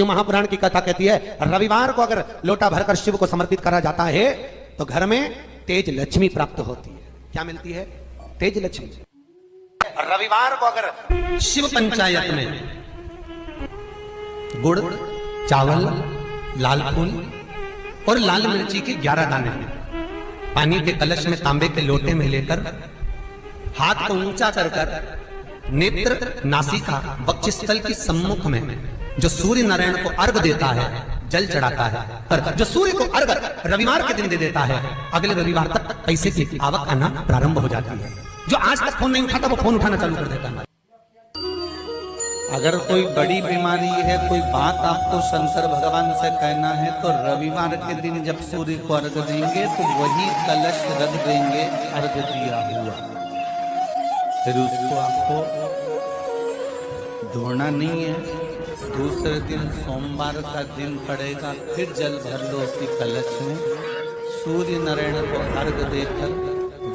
महापुराण की कथा कहती है रविवार को अगर लोटा भरकर शिव को समर्पित करा जाता है तो घर में तेज लक्ष्मी प्राप्त होती है। क्या मिलती है? तेज लक्ष्मी। रविवार को अगर शिव पंचायत में गुड़, चावल, लाल फूल और लाल मिर्ची के 11 दाने पानी के कलश में तांबे के लोटे में लेकर हाथ को ऊंचा कर नेत्र, नासिका, वक्षस्थल की सम्मुख में जो सूर्य नारायण को अर्घ देता है, जल चढ़ाता है, पर जो सूर्य को अर्घ रविवार के दिन दे देता है, अगले रविवार तक पैसे की आवक आना प्रारंभ हो जाती है। जो आज तक फोन नहीं उठाता वो फोन उठाना चालू कर देता है। अगर कोई बड़ी बीमारी है, कोई बात आपको शंकर भगवान से कहना है, तो रविवार के दिन जब सूर्य को अर्घ देंगे तो वही कलश रख देंगे अर्घ दिया हुआ, फिर उसको आपको धोना नहीं है। दूसरे दिन सोमवार का दिन पड़ेगा, फिर जल भर लो उसी कलश में, सूर्य नारायण को अर्घ देकर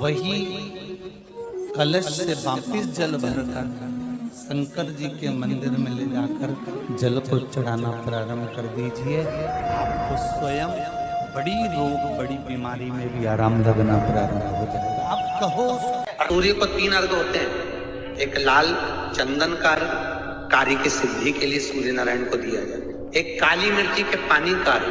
वही कलश से वापिस जल भरकर शंकर जी के मंदिर में ले जाकर जल को चढ़ाना प्रारंभ कर दीजिए। आपको स्वयं बड़ी रोग, बड़ी बीमारी में भी आराम लगना प्रारंभ हो जाएगा। आप कहो। सूर्य को 3 अर्घ होते हैं। एक लाल चंदन का अर्घ कार्य की सिद्धि के लिए सूर्य नारायण को दिया जाता है। एक काली मिर्ची के पानी का अर्घ,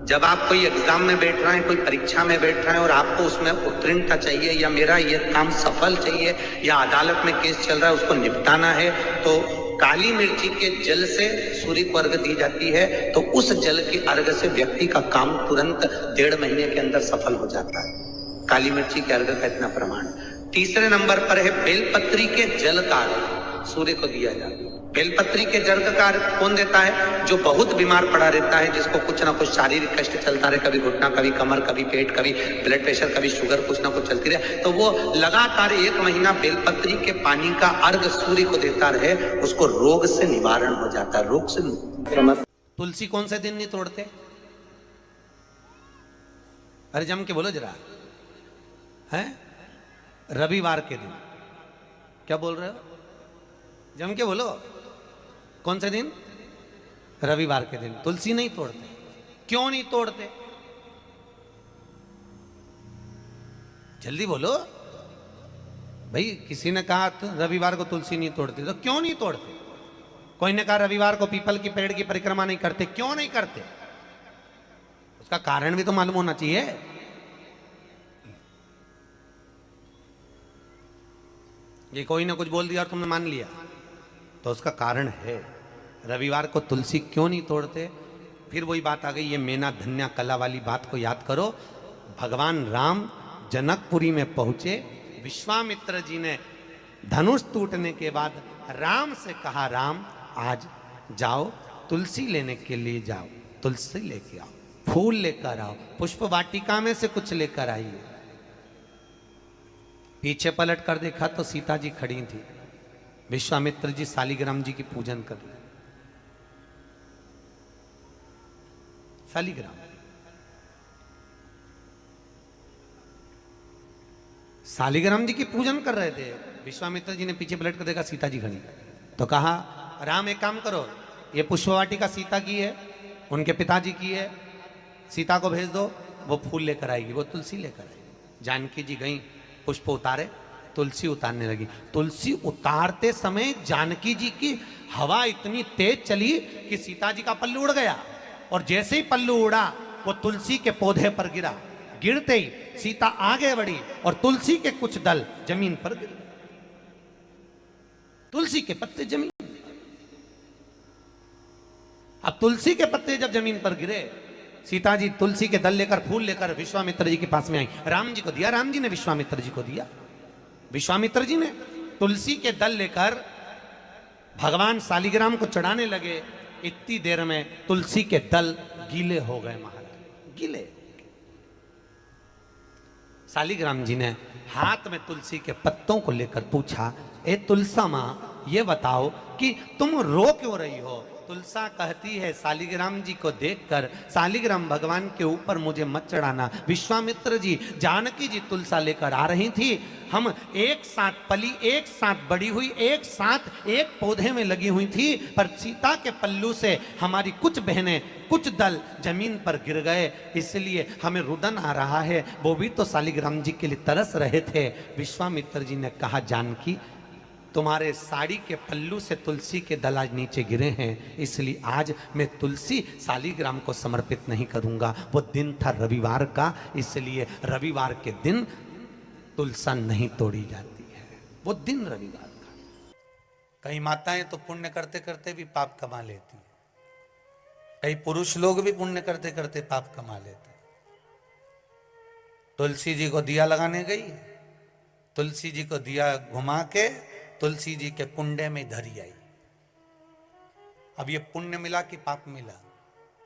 जब आप कोई एग्जाम में बैठ रहे हैं, कोई परीक्षा में बैठ रहे हैं और आपको उसमें उत्तीर्णता चाहिए या मेरा ये काम सफल चाहिए या अदालत में केस चल रहा है उसको निपटाना है, तो काली मिर्ची के जल से सूर्य को अर्घ दी जाती है। तो उस जल के अर्घ से व्यक्ति का काम तुरंत 1.5 महीने के अंदर सफल हो जाता है। काली मिर्ची के अर्घ का इतना प्रमाण। तीसरे नंबर पर है बेलपत्री के जल का अर्घ सूर्य को दिया जाता है। बेलपत्री के जल का अर्घ कौन देता है? जो बहुत बीमार पड़ा रहता है, जिसको कुछ ना कुछ शारीरिक कष्ट चलता रहे, कभी घुटना, कभी कमर, कभी पेट, कभी ब्लड प्रेशर, कभी शुगर, कुछ ना कुछ चलती रहे, तो वो लगातार 1 महीना बेलपत्री के पानी का अर्घ सूर्य को देता रहे, उसको रोग से निवारण हो जाता है। रोग से। तुलसी कौन से दिन नहीं तोड़ते? अरे जम के बोलो जरा। है रविवार के दिन। क्या बोल रहे हो? जम के बोलो। कौन से दिन? रविवार के दिन तुलसी नहीं तोड़ते। क्यों नहीं तोड़ते? जल्दी बोलो भाई। किसी ने कहा तो रविवार को तुलसी नहीं तोड़ते, तो क्यों नहीं तोड़ते? कोई ने कहा रविवार को पीपल की पेड़ की परिक्रमा नहीं करते। क्यों नहीं करते? उसका कारण भी तो मालूम होना चाहिए। ये कोई ना कुछ बोल दिया और तुमने मान लिया, तो उसका कारण है। रविवार को तुलसी क्यों नहीं तोड़ते? फिर वही बात आ गई, ये मेना धन्या कला वाली बात को याद करो। भगवान राम जनकपुरी में पहुंचे, विश्वामित्र जी ने धनुष टूटने के बाद राम से कहा, राम आज जाओ तुलसी लेने के लिए जाओ, तुलसी लेके आओ, फूल लेकर आओ, पुष्प वाटिका में से कुछ लेकर आइए। पीछे पलट कर देखा तो सीता जी खड़ी थी। विश्वामित्र जी शालिग्राम जी की पूजन कर रहे। शालिग्राम शालिग्राम जी की पूजन कर रहे थे। विश्वामित्र जी ने पीछे पलट कर देखा, सीता जी खड़ी, तो कहा राम एक काम करो, ये पुष्पवाटिका सीता की है, उनके पिताजी की है, सीता को भेज दो, वो फूल लेकर आएगी, वो तुलसी लेकर आएगी। जानकी जी गई, पुष्प उतारे, तुलसी उतारने लगी। तुलसी उतारते समय जानकी जी की हवा इतनी तेज चली कि सीता जी का पल्लू उड़ गया, और जैसे ही पल्लू उड़ा वो तुलसी के पौधे पर गिरा। गिरते ही सीता आगे बढ़ी और तुलसी के कुछ दल जमीन पर गिरे। तुलसी के पत्ते जमीन। अब तुलसी के पत्ते जब जमीन पर गिरे, सीता जी तुलसी के दल लेकर, फूल लेकर विश्वामित्र जी के पास में आई। राम जी को दिया, राम जी ने विश्वामित्र जी को दिया। विश्वामित्र जी ने तुलसी के दल लेकर भगवान शालिग्राम को चढ़ाने लगे। इतनी देर में तुलसी के दल गीले हो गए महाराज, गीले। शालिग्राम जी ने हाथ में तुलसी के पत्तों को लेकर पूछा, ए तुलसा मां, ये बताओ कि तुम रो क्यों रही हो? तुलसा कहती है सालिग्राम जी को देखकर, सालिग्राम भगवान के ऊपर मुझे मत चढ़ाना। विश्वामित्र जी, जानकी जी तुलसा लेकर आ रही थी, हम एक साथ पली, एक साथ बड़ी हुई, एक साथ एक पौधे में लगी हुई थी, पर सीता के पल्लू से हमारी कुछ बहनें, कुछ दल जमीन पर गिर गए, इसलिए हमें रुदन आ रहा है। वो भी तो सालिग्राम जी के लिए तरस रहे थे। विश्वामित्र जी ने कहा, जानकी तुम्हारे साड़ी के पल्लू से तुलसी के दल आज नीचे गिरे हैं, इसलिए आज मैं तुलसी सालिग्राम को समर्पित नहीं करूंगा। वो दिन था रविवार का, इसलिए रविवार के दिन तुलसा नहीं तोड़ी जाती है, वो दिन रविवार का। कई माताएं तो पुण्य करते करते भी पाप कमा लेती हैं, कई पुरुष लोग भी पुण्य करते करते पाप कमा लेते हैं। तुलसी जी को दिया लगाने गई, तुलसी जी को दिया घुमा के तुलसी जी के कुंडे में धरी आई। अब ये पुण्य मिला कि पाप मिला?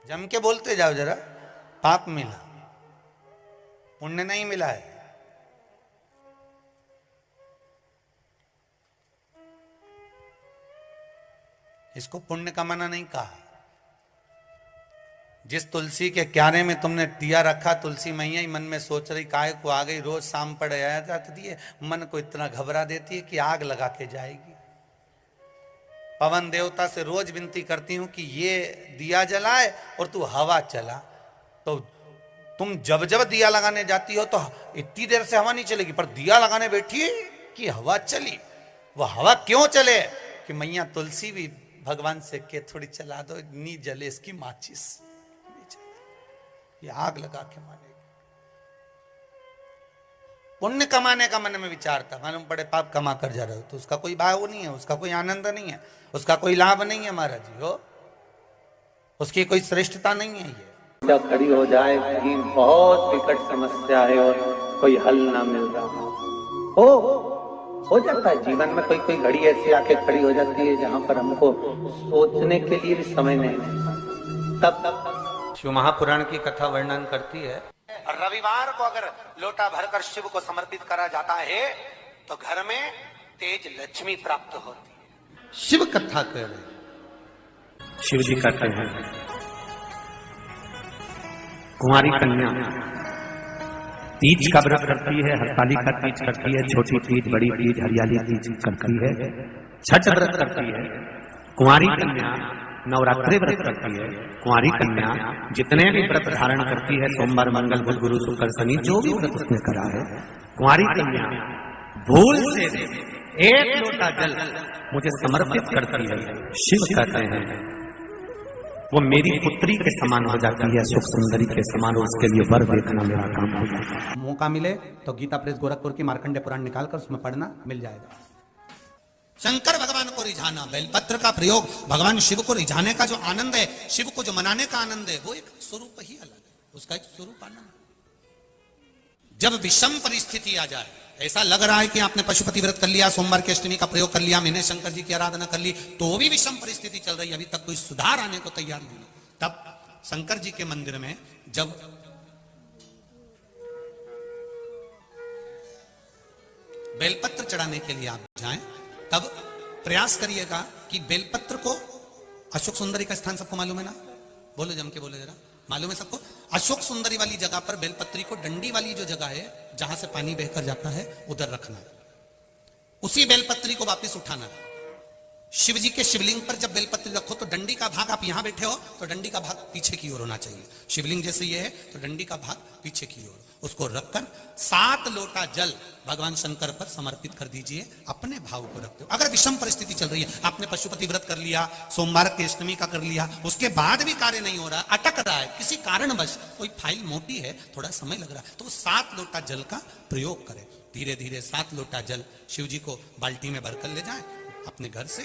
जम के बोलते जाओ जरा, पाप मिला, पुण्य नहीं मिला है। इसको पुण्य कमाना नहीं कहा। जिस तुलसी के क्यारे में तुमने दिया रखा, तुलसी मैया ही मन में सोच रही काहे को आ गई, रोज शाम पड़े आया जाती है, मन को इतना घबरा देती है कि आग लगा के जाएगी। पवन देवता से रोज विनती करती हूं कि ये दिया जलाए और तू हवा चला। तो तुम जब जब दिया लगाने जाती हो तो इतनी देर से हवा नहीं चलेगी, पर दिया लगाने बैठी कि हवा चली। वह हवा क्यों चले कि मैया तुलसी भी भगवान से के थोड़ी चला दो, नी जले इसकी माचिस, ये आग लगा के मानेगी। पुण्य कमाने का मन में विचार था, मालूम पड़े पाप कमा कर जा रहे हो तो उसका कोई भाव नहीं है, उसका कोई आनंद नहीं है, उसका कोई लाभ नहीं है महाराज जी हो, उसकी कोई श्रेष्ठता नहीं है। ये जब खड़ी हो जाए कहीं बहुत विकट समस्या है और कोई हल ना मिल रहा हो जाता है जीवन में, कोई कोई घड़ी ऐसी आके खड़ी हो जाती है जहां पर हमको सोचने के लिए भी समय नहीं मिलता। तब शिव महापुराण की कथा वर्णन करती है, रविवार को अगर लोटा भरकर शिव को समर्पित करा जाता है तो घर में तेज लक्ष्मी प्राप्त होती है। शिव कथा कह रहे, शिव जी कहते हैं, कुंवारी कन्या तीज का व्रत करती है, हरतालिका तीज करती है, छोटी तीज, बड़ी तीज, हरियाली तीज करती है, छठ व्रत करती है। कुंवारी कन्या नवरात्रि व्रत करती है। कुंवारी कन्या जितने भी व्रत धारण करती है, सोमवार, मंगल, बुध, गुरु, शुक्र, शनि, जो भी व्रत उसने करा है, कुंवारी कन्या भूल से एक लोटा जल मुझे समर्पित करती है। शिव कहते हैं वो मेरी पुत्री के समान हो जाती है, सुख सुंदरी के समान, उसके लिए वर देखना मेरा काम हो जाता है। मौका मिले तो गीता प्रेस गोरखपुर की मार्कंडे पुराण निकालकर उसमें पढ़ना, मिल जाएगा। शंकर भगवान को रिझाना, बेलपत्र का प्रयोग भगवान शिव को रिझाने का जो आनंद है, शिव को जो मनाने का आनंद है, वो एक स्वरूप ही अलग है, उसका एक स्वरूप आनंद। जब विषम परिस्थिति आ जाए, ऐसा लग रहा है कि आपने पशुपति व्रत कर लिया, सोमवार की अष्टमी का प्रयोग कर लिया, मैंने शंकर जी की आराधना कर ली, तो भी विषम परिस्थिति चल रही है, अभी तक कोई सुधार आने को तैयार नहीं है, तब शंकर जी के मंदिर में जब बेलपत्र चढ़ाने के लिए आप जाएं, तब प्रयास करिएगा कि बेलपत्र को, अशोक सुंदरी का स्थान सबको मालूम है ना, बोलो जम के बोलो जरा, मालूम है सबको? अशोक सुंदरी वाली जगह पर बेलपत्री को डंडी वाली जो जगह है जहां से पानी बहकर जाता है उधर रखना है, उसी बेलपत्री को वापस उठाना है। शिव जी के शिवलिंग पर जब बेलपत्री रखो तो डंडी का भाग, आप यहां बैठे हो तो डंडी का भाग पीछे की ओर होना चाहिए, शिवलिंग जैसे ये है तो डंडी का भाग पीछे की ओर, उसको रखकर 7 लोटा जल भगवान शंकर पर समर्पित कर दीजिए, अपने भाव को रखते हो। अगर विषम परिस्थिति चल रही है, आपने पशुपति व्रत कर लिया, सोमवार की अष्टमी का कर लिया, उसके बाद भी कार्य नहीं हो रहा, अटक रहा है किसी कारणवश, कोई फाइल मोटी है, थोड़ा समय लग रहा है, तो 7 लोटा जल का प्रयोग करें। धीरे धीरे 7 लोटा जल शिव जी को बाल्टी में भरकर ले जाए, अपने घर से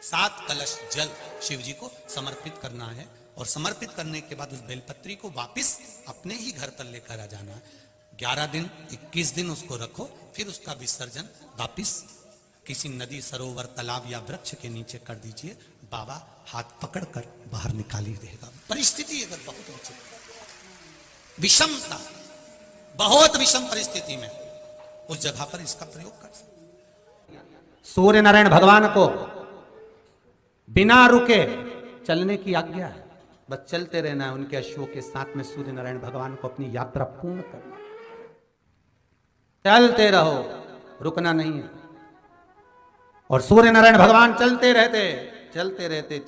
7 कलश जल शिव जी को समर्पित करना है, और समर्पित करने के बाद उस बेलपत्री को वापस अपने ही घर पर लेकर आ जाना है। 11 दिन 21 दिन उसको रखो, फिर उसका विसर्जन वापिस किसी नदी, सरोवर, तालाब या वृक्ष के नीचे कर दीजिए, बाबा हाथ पकड़कर बाहर निकाली देगा। परिस्थिति अगर बहुत विषमता, बहुत विषम परिस्थिति में उस जगह पर इसका प्रयोग कर सकते। सूर्य नारायण भगवान को बिना रुके चलने की आज्ञा है, बस चलते रहना है उनके अश्वों के साथ में। सूर्य नारायण भगवान को अपनी यात्रा पूर्ण करना, चलते रहो, रुकना नहीं है। और सूर्य नारायण भगवान चलते रहते